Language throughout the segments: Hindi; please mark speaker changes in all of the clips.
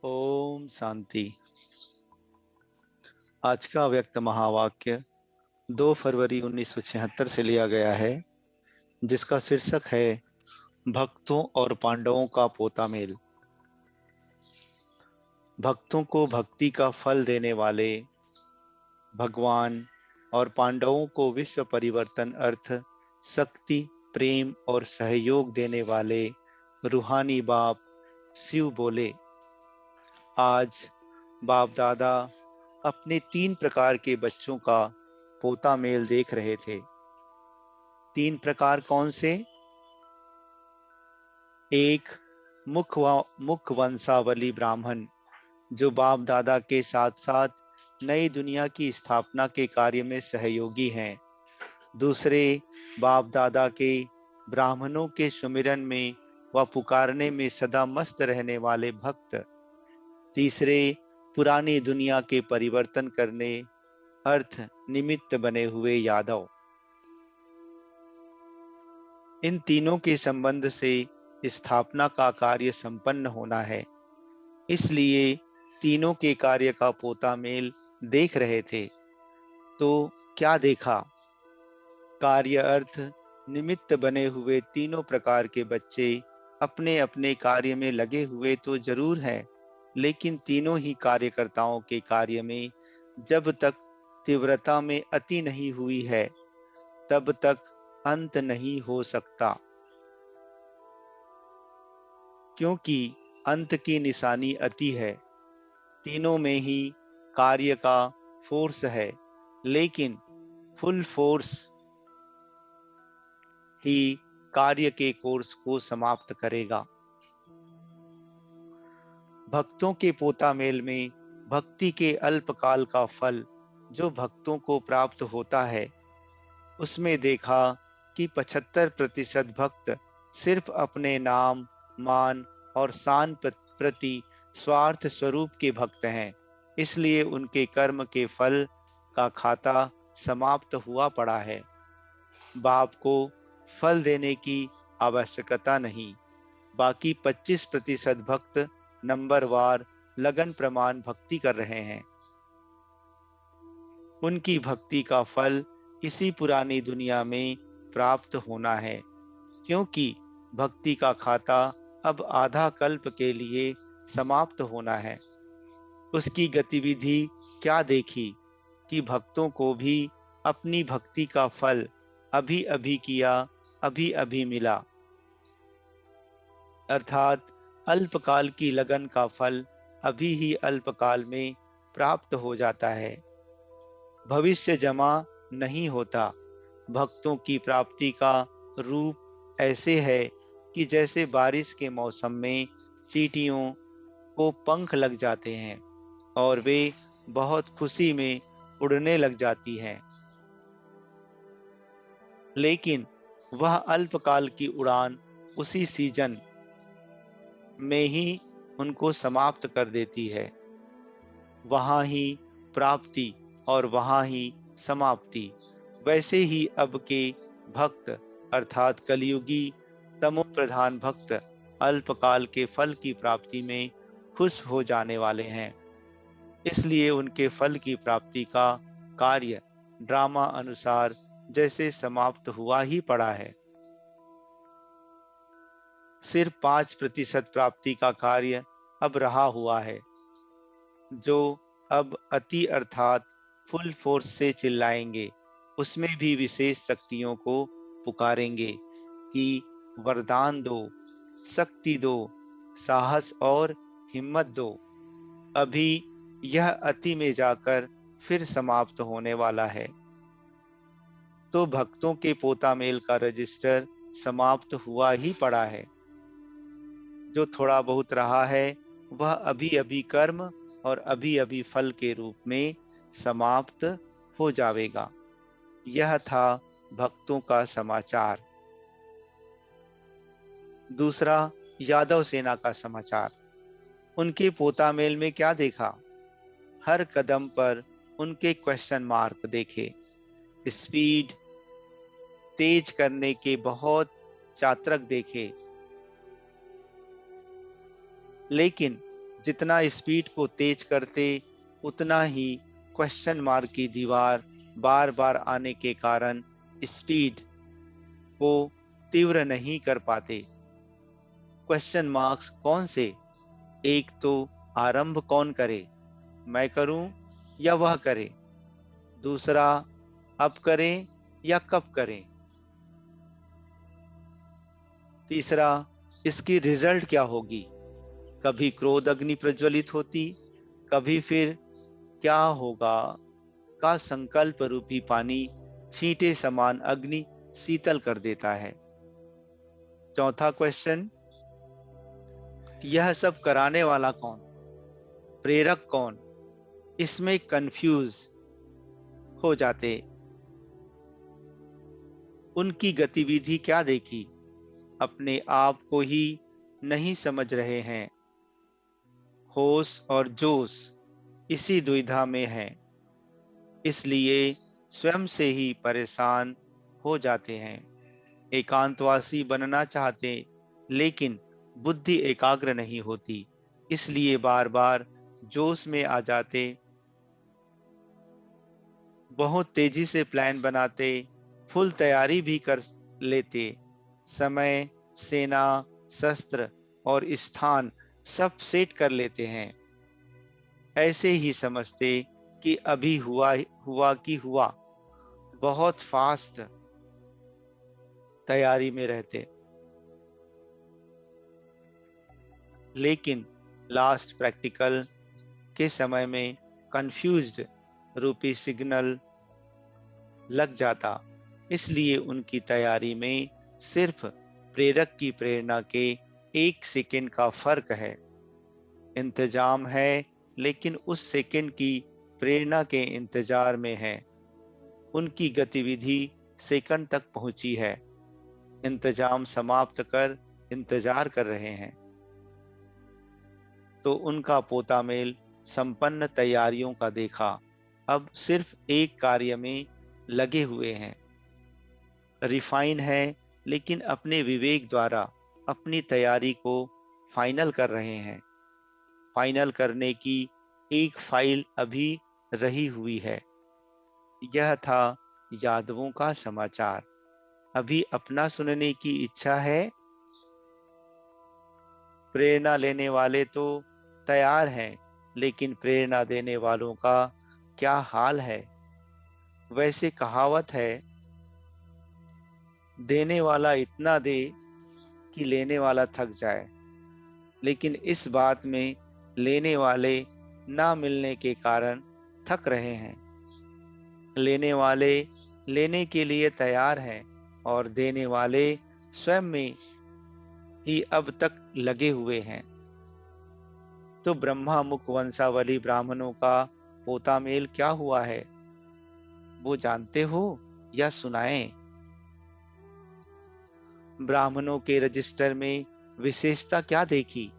Speaker 1: ओम शांति। आज का व्यक्त महावाक्य 2 फरवरी 1976 से लिया गया है, जिसका शीर्षक है भक्तों और पांडवों का पोता मेल। भक्तों को भक्ति का फल देने वाले भगवान और पांडवों को विश्व परिवर्तन अर्थ शक्ति, प्रेम और सहयोग देने वाले रूहानी बाप शिव बोले, आज बाप दादा अपने 3 प्रकार के बच्चों का पोता मेल देख रहे थे। 3 प्रकार कौन से? एक, मुख वंशावली ब्राह्मण, जो बाप दादा के साथ साथ नई दुनिया की स्थापना के कार्य में सहयोगी हैं। दूसरे, बाप दादा के ब्राह्मणों के सुमिरन में व पुकारने में सदा मस्त रहने वाले भक्त। तीसरे, पुरानी दुनिया के परिवर्तन करने अर्थ निमित्त बने हुए यादव। इन तीनों के संबंध से स्थापना का कार्य संपन्न होना है, इसलिए तीनों के कार्य का पोता मेल देख रहे थे। तो क्या देखा? कार्य अर्थ निमित्त बने हुए तीनों प्रकार के बच्चे अपने अपने कार्य में लगे हुए तो जरूर हैं, लेकिन तीनों ही कार्यकर्ताओं के कार्य में जब तक तीव्रता में अति नहीं हुई है, तब तक अंत नहीं हो सकता, क्योंकि अंत की निशानी अति है। तीनों में ही कार्य का फोर्स है, लेकिन फुल फोर्स ही कार्य के कोर्स को समाप्त करेगा। भक्तों के पोता मेल में भक्ति के अल्पकाल का फल जो भक्तों को प्राप्त होता है, उसमें देखा कि 75% भक्त सिर्फ अपने नाम, मान और शान प्रति स्वार्थ स्वरूप के भक्त हैं, इसलिए उनके कर्म के फल का खाता समाप्त हुआ पड़ा है। बाप को फल देने की आवश्यकता नहीं। बाकी 25% भक्त नंबरवार लगन प्रमाण भक्ति कर रहे हैं। उनकी भक्ति का फल इसी पुरानी दुनिया में प्राप्त होना है, क्योंकि भक्ति का खाता अब आधा कल्प के लिए समाप्त होना है। उसकी गतिविधि क्या देखी कि भक्तों को भी अपनी भक्ति का फल अभी अभी किया, अभी अभी मिला, अर्थात अल्पकाल की लगन का फल अभी ही अल्पकाल में प्राप्त हो जाता है, भविष्य जमा नहीं होता। भक्तों की प्राप्ति का रूप ऐसे है कि जैसे बारिश के मौसम में चींटियों को पंख लग जाते हैं और वे बहुत खुशी में उड़ने लग जाती हैं, लेकिन वह अल्पकाल की उड़ान उसी सीजन में ही उनको समाप्त कर देती है। वहां ही प्राप्ति और वहां ही समाप्ति। वैसे ही अब के भक्त अर्थात कलयुगी तमो प्रधान भक्त अल्पकाल के फल की प्राप्ति में खुश हो जाने वाले हैं, इसलिए उनके फल की प्राप्ति का कार्य ड्रामा अनुसार जैसे समाप्त हुआ ही पड़ा है। सिर्फ 5% प्राप्ति का कार्य अब रहा हुआ है, जो अब अति अर्थात फुल फोर्स से चिल्लाएंगे। उसमें भी विशेष शक्तियों को पुकारेंगे कि वरदान दो, शक्ति दो, साहस और हिम्मत दो। अभी यह अति में जाकर फिर समाप्त होने वाला है। तो भक्तों के पोता मेल का रजिस्टर समाप्त हुआ ही पड़ा है। जो थोड़ा बहुत रहा है वह अभी अभी कर्म और अभी अभी फल के रूप में समाप्त हो जाएगा। यह था भक्तों का समाचार। दूसरा, यादव सेना का समाचार। उनके पोता मेल में क्या देखा? हर कदम पर उनके क्वेश्चन मार्क देखे। स्पीड तेज करने के बहुत चातक देखे, लेकिन जितना स्पीड को तेज करते उतना ही क्वेश्चन मार्क की दीवार बार बार आने के कारण स्पीड को तीव्र नहीं कर पाते। क्वेश्चन मार्क्स कौन से? एक तो आरंभ कौन करे, मैं करूं या वह करे। दूसरा, अब करें या कब करें। तीसरा, इसकी रिजल्ट क्या होगी। कभी क्रोध अग्नि प्रज्वलित होती, कभी फिर क्या होगा का संकल्प रूपी पानी छींटे समान अग्नि शीतल कर देता है। चौथा क्वेश्चन, यह सब कराने वाला कौन, प्रेरक कौन? इसमें कंफ्यूज हो जाते। उनकी गतिविधि क्या देखी, अपने आप को ही नहीं समझ रहे हैं। होश और जोश इसी दुविधा में है, इसलिए स्वयं से ही परेशान हो जाते हैं। एकांतवासी बनना चाहते, लेकिन बुद्धि एकाग्र नहीं होती, इसलिए बार बार जोश में आ जाते। बहुत तेजी से प्लान बनाते, फुल तैयारी भी कर लेते। समय, सेना, शस्त्र और स्थान सब सेट कर लेते हैं। ऐसे ही समझते कि अभी हुआ हुआ कि हुआ। बहुत फास्ट तैयारी में रहते, लेकिन लास्ट प्रैक्टिकल के समय में कंफ्यूज्ड रूपी सिग्नल लग जाता। इसलिए उनकी तैयारी में सिर्फ प्रेरक की प्रेरणा के 1 सेकंड का फर्क है। इंतजाम है, लेकिन उस सेकंड की प्रेरणा के इंतजार में है। उनकी गतिविधि सेकंड तक पहुंची है, इंतजाम समाप्त कर इंतजार कर रहे हैं। तो उनका पोता मेल संपन्न तैयारियों का देखा, अब सिर्फ एक कार्य में लगे हुए हैं। रिफाइन है, लेकिन अपने विवेक द्वारा अपनी तैयारी को फाइनल कर रहे हैं। फाइनल करने की एक फाइल अभी रही हुई है। यह था यादवों का समाचार। अभी अपना सुनने की इच्छा है? प्रेरणा लेने वाले तो तैयार हैं, लेकिन प्रेरणा देने वालों का क्या हाल है? वैसे कहावत है, देने वाला इतना दे कि लेने वाला थक जाए। लेकिन इस बात में लेने वाले ना मिलने के कारण थक रहे हैं। लेने वाले लेने के लिए तैयार हैं और देने वाले स्वयं में ही अब तक लगे हुए हैं। तो ब्रह्मा मुख वंशावली ब्राह्मणों का पोता मेल क्या हुआ है, वो जानते हो या सुनाएं? ब्राह्मणों के रजिस्टर में विशेषता क्या देखी?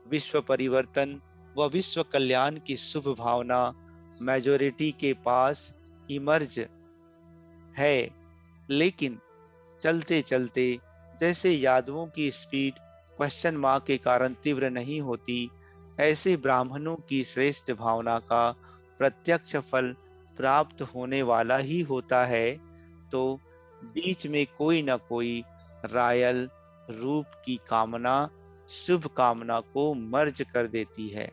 Speaker 1: विश्व परिवर्तन व विश्व कल्याण की शुभ भावना मेजोरिटी के पास इमर्ज है, लेकिन चलते चलते जैसे यादवों की स्पीड क्वेश्चन मार्क के कारण तीव्र नहीं होती, ऐसे ब्राह्मणों की श्रेष्ठ भावना का प्रत्यक्ष फल प्राप्त होने वाला ही होता है। तो बीच में कोई न कोई रायल रूप की कामना शुभ कामना को मर्ज कर देती है।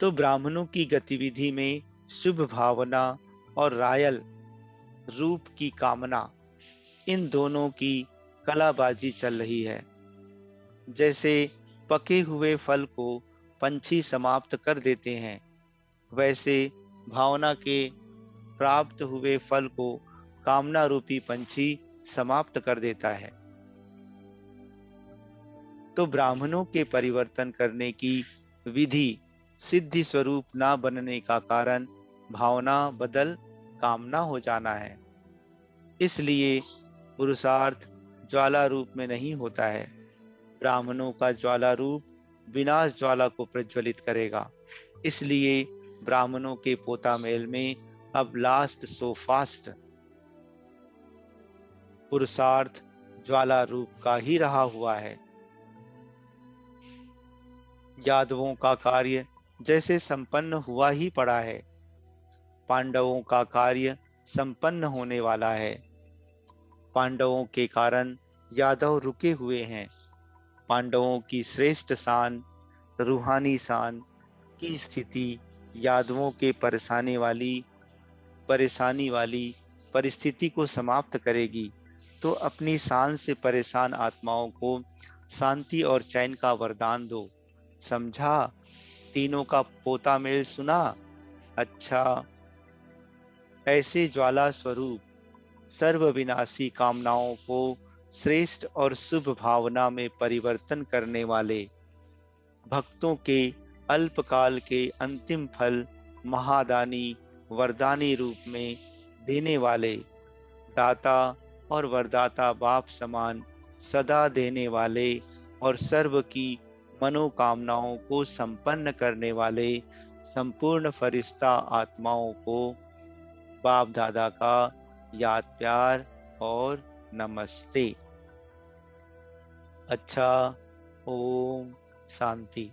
Speaker 1: तो ब्राह्मणों की गतिविधि में शुभ भावना और रायल रूप की कामना, इन दोनों की कलाबाजी चल रही है। जैसे पके हुए फल को पंछी समाप्त कर देते हैं, वैसे भावना के प्राप्त हुए फल को कामना रूपी पंछी समाप्त कर देता है। तो ब्राह्मणों के परिवर्तन करने की विधि सिद्धि स्वरूप ना बनने का कारण भावना बदल कामना हो जाना है। इसलिए पुरुषार्थ ज्वाला रूप में नहीं होता है। ब्राह्मणों का ज्वाला रूप विनाश ज्वाला को प्रज्वलित करेगा। इसलिए ब्राह्मणों के पोता मेल में अब लास्ट सो फास्ट पुरुषार्थ ज्वाला रूप का ही रहा हुआ है। यादवों का कार्य जैसे संपन्न हुआ ही पड़ा है, पांडवों का कार्य संपन्न होने वाला है। पांडवों के कारण यादव रुके हुए हैं। पांडवों की श्रेष्ठ शान, रूहानी शान की स्थिति यादवों के परेशानी वाली परिस्थिति को समाप्त करेगी। तो अपनी शान से परेशान आत्माओं को शांति और चैन का वरदान दो। समझा? तीनों का पोता मेल सुना? अच्छा, ऐसे ज्वाला स्वरूप सर्व विनाशी कामनाओं को श्रेष्ठ और शुभ भावना में परिवर्तन करने वाले, भक्तों के अल्पकाल के अंतिम फल महादानी वरदानी रूप में देने वाले, दाता और वरदाता बाप समान सदा देने वाले और सर्व की मनोकामनाओं को संपन्न करने वाले संपूर्ण फरिश्ता आत्माओं को बाप दादा का याद प्यार और नमस्ते। अच्छा, ओम शांति।